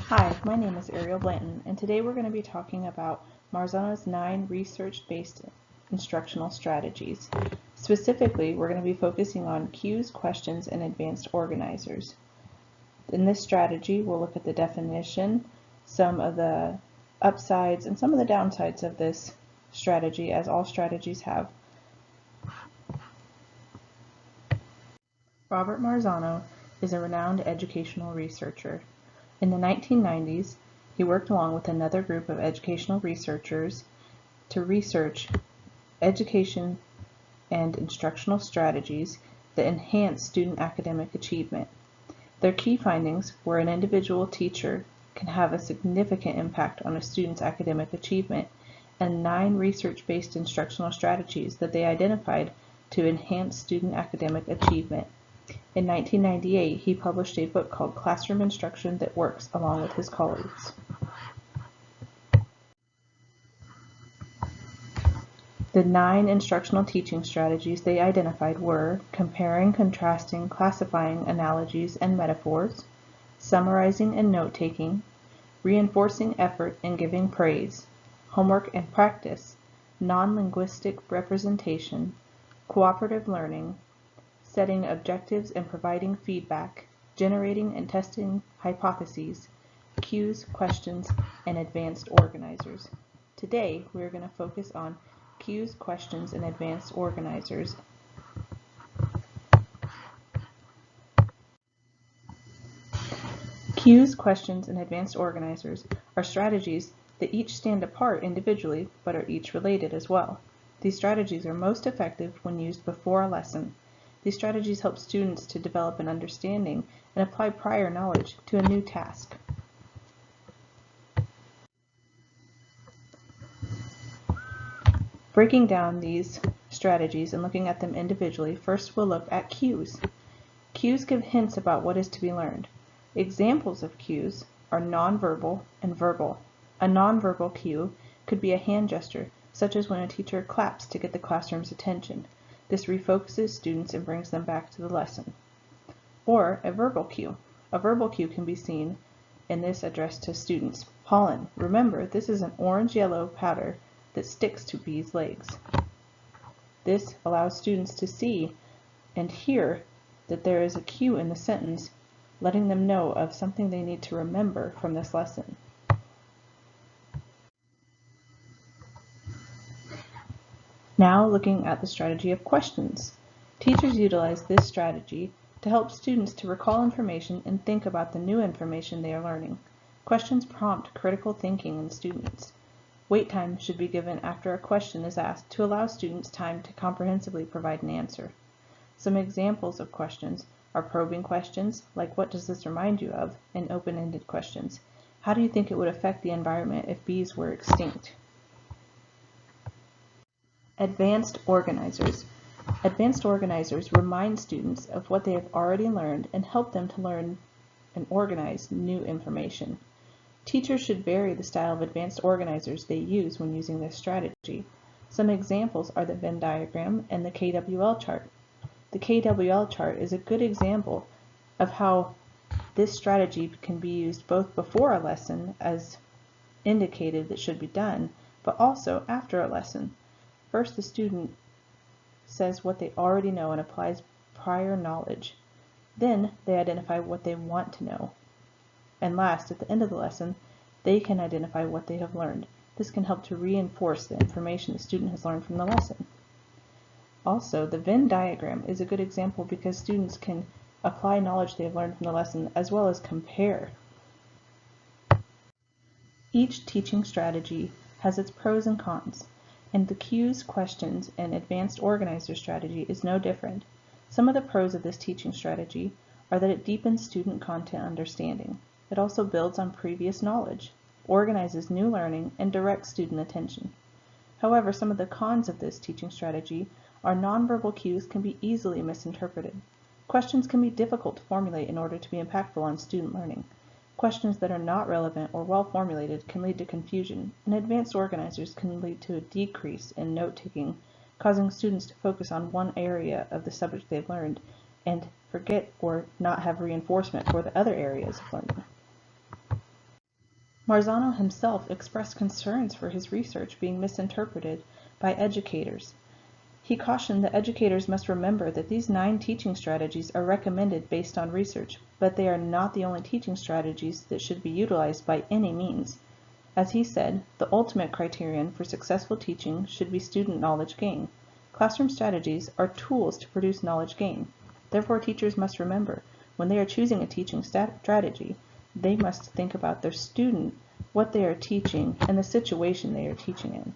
Hi, my name is Ariel Blanton, and today we're going to be talking about Marzano's 9 research-based instructional strategies. Specifically, we're going to be focusing on cues, questions, and advanced organizers. In this strategy, we'll look at the definition, some of the upsides, and some of the downsides of this strategy, as all strategies have. Robert Marzano is a renowned educational researcher. In the 1990s, he worked along with another group of educational researchers to research education and instructional strategies that enhance student academic achievement. Their key findings were an individual teacher can have a significant impact on a student's academic achievement, and 9 research-based instructional strategies that they identified to enhance student academic achievement. In 1998, he published a book called Classroom Instruction That Works along with his colleagues. The 9 instructional teaching strategies they identified were comparing, contrasting, classifying, analogies, and metaphors, summarizing and note-taking, reinforcing effort and giving praise, homework and practice, non-linguistic representation, cooperative learning, setting objectives and providing feedback, generating and testing hypotheses, cues, questions, and advanced organizers. Today, we are going to focus on cues, questions, and advanced organizers. Cues, questions, and advanced organizers are strategies that each stand apart individually but are each related as well. These strategies are most effective when used before a lesson. These strategies help students to develop an understanding and apply prior knowledge to a new task. Breaking down these strategies and looking at them individually, first we'll look at cues. Cues give hints about what is to be learned. Examples of cues are nonverbal and verbal. A nonverbal cue could be a hand gesture, such as when a teacher claps to get the classroom's attention. This refocuses students and brings them back to the lesson. Or a verbal cue. A verbal cue can be seen in this addressed to students. Pollen. Remember, this is an orange-yellow powder that sticks to bees' legs. This allows students to see and hear that there is a cue in the sentence, letting them know of something they need to remember from this lesson. Now looking at the strategy of questions. Teachers utilize this strategy to help students to recall information and think about the new information they are learning. Questions prompt critical thinking in students. Wait time should be given after a question is asked to allow students time to comprehensively provide an answer. Some examples of questions are probing questions, like what does this remind you of, and open-ended questions. How do you think it would affect the environment if bees were extinct? Advanced organizers. Advanced organizers remind students of what they have already learned and help them to learn and organize new information. Teachers should vary the style of advanced organizers they use when using this strategy. Some examples are the Venn diagram and the KWL chart. The KWL chart is a good example of how this strategy can be used both before a lesson, as indicated that should be done, but also after a lesson. First, the student says what they already know and applies prior knowledge. Then, they identify what they want to know. And last, at the end of the lesson, they can identify what they have learned. This can help to reinforce the information the student has learned from the lesson. Also, the Venn diagram is a good example because students can apply knowledge they have learned from the lesson as well as compare. Each teaching strategy has its pros and cons, and the cues, questions, and advanced organizer strategy is no different. Some of the pros of this teaching strategy are that it deepens student content understanding. It also builds on previous knowledge, organizes new learning, and directs student attention. However, some of the cons of this teaching strategy are nonverbal cues can be easily misinterpreted. Questions can be difficult to formulate in order to be impactful on student learning. Questions that are not relevant or well formulated can lead to confusion, and advanced organizers can lead to a decrease in note-taking, causing students to focus on one area of the subject they've learned and forget or not have reinforcement for the other areas of learning. Marzano himself expressed concerns for his research being misinterpreted by educators. He cautioned that educators must remember that these 9 teaching strategies are recommended based on research, but they are not the only teaching strategies that should be utilized by any means. As he said, the ultimate criterion for successful teaching should be student knowledge gain. Classroom strategies are tools to produce knowledge gain. Therefore, teachers must remember, when they are choosing a teaching strategy, they must think about their student, what they are teaching, and the situation they are teaching in.